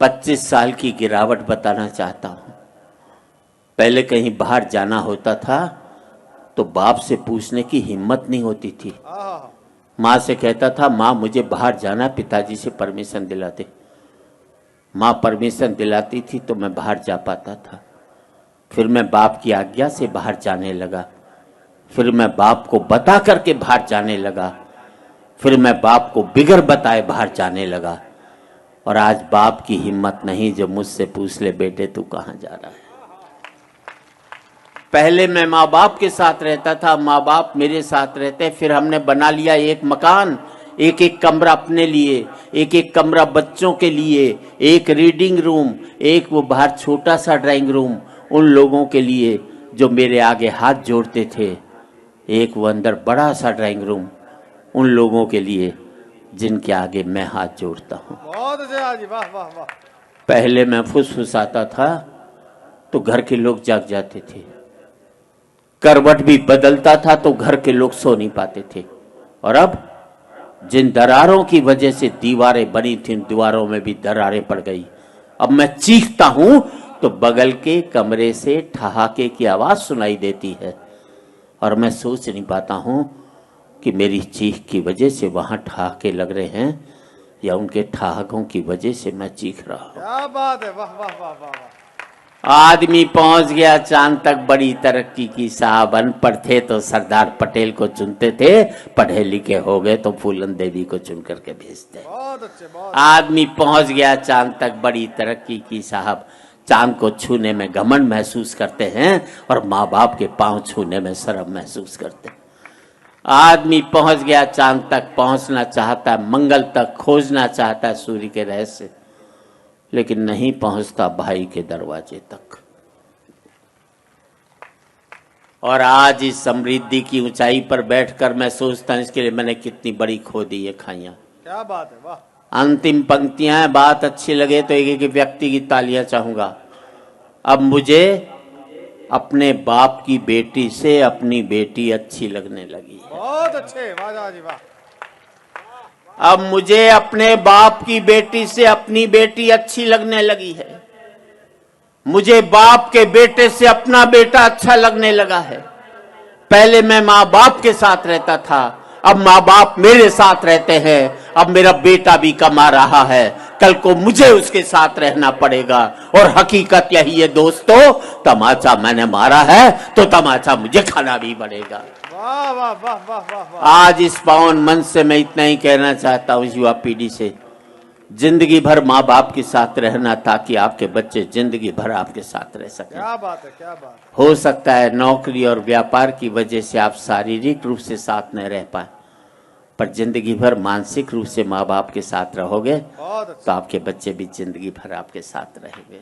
25 साल की गिरावट बताना चाहता हूँ। पहले कहीं बाहर जाना होता था तो बाप से पूछने की हिम्मत नहीं होती थी। माँ से कहता था माँ मुझे बाहर जाना, पिताजी से परमिशन दिलाते। माँ परमिशन दिलाती थी तो मैं बाहर जा पाता था। फिर मैं बाप की आज्ञा से बाहर जाने लगा। फिर मैं बाप को बता करके बाहर जाने लगा। फिर मैं बाप को बिगर बताए बाहर जाने लगा। और आज बाप की हिम्मत नहीं जो मुझसे पूछ ले बेटे तू कहाँ जा रहा है। पहले मैं माँ बाप के साथ रहता था, माँ बाप मेरे साथ रहते। फिर हमने बना लिया एक मकान, एक एक कमरा अपने लिए, एक एक कमरा बच्चों के लिए, एक रीडिंग रूम, एक वो बाहर छोटा सा ड्राइंग रूम उन लोगों के लिए जो मेरे आगे हाथ जोड़ते थे, एक वो अंदर बड़ा सा ड्राइंग रूम उन लोगों के लिए जिनके आगे मैं हाथ जोड़ता हूँ। बहुत अच्छा जी, वाह वाह वाह। पहले मैं फुसफुसाता था तो घर के लोग जाग जाते थे, करवट भी बदलता था तो घर के लोग सो नहीं पाते थे। और अब जिन दरारों की वजह से दीवारें बनी थी, दीवारों में भी दरारें पड़ गई। अब मैं चीखता हूं तो बगल के कमरे से ठहाके की आवाज सुनाई देती है और मैं सोच नहीं पाता हूं कि मेरी चीख की वजह से वहां ठहाके लग रहे हैं या उनके ठहाकों की वजह से मैं चीख रहा हूं। क्या बात है, वाह वाह वाह वाह वाह। आदमी पहुंच गया चांद तक, बड़ी तरक्की की साहब। अनपढ़ थे तो सरदार पटेल को चुनते थे, पढ़े लिखे हो गए तो फूलन देवी को चुन करके भेजते। बहुत अच्छे, बहुत। आदमी पहुंच गया चांद तक, बड़ी तरक्की की साहब। चांद को छूने में घमंड महसूस करते हैं और माँ बाप के पांव छूने में शर्म महसूस करते हैं। आदमी पहुंच गया चांद तक, पहुंचना चाहता है, मंगल तक खोजना चाहता है सूर्य के रहस्य, लेकिन नहीं पहुंचता भाई के दरवाजे तक। और आज इस समृद्धि की ऊंचाई पर बैठकर मैं सोचता हूं इसके लिए मैंने कितनी बड़ी खो दी ये खाइयां। क्या बात है, वाह। अंतिम पंक्तियां हैं, बात अच्छी लगे तो एक एक व्यक्ति की तालियां चाहूंगा। अब मुझे अपने बाप की बेटी से अपनी बेटी अच्छी लगने लगी है। बहुत अच्छे, वाह जी वाह। अब मुझे अपने बाप की बेटी से अपनी बेटी अच्छी लगने लगी है। मुझे बाप के बेटे से अपना बेटा अच्छा लगने लगा है। पहले मैं माँ बाप के साथ रहता था, अब माँ बाप मेरे साथ रहते हैं। अब मेरा बेटा भी कमा रहा है, कल को मुझे उसके साथ रहना पड़ेगा। और हकीकत यही है दोस्तों, तमाचा मैंने मारा है तो तमाचा मुझे खाना भी पड़ेगा। वाह वाह वाह वाह वाह वाह। आज इस पावन मन से मैं इतना ही कहना चाहता हूँ युवा पीढ़ी से, जिंदगी भर माँ बाप के साथ रहना ताकि आपके बच्चे जिंदगी भर आपके साथ रह सकें। क्या बात है, क्या बात है। हो सकता है नौकरी और व्यापार की वजह से आप शारीरिक रूप से साथ न रह पाए, पर जिंदगी भर मानसिक रूप से माँ बाप के साथ रहोगे बहुत अच्छा। तो आपके बच्चे भी जिंदगी भर आपके साथ रहेंगे।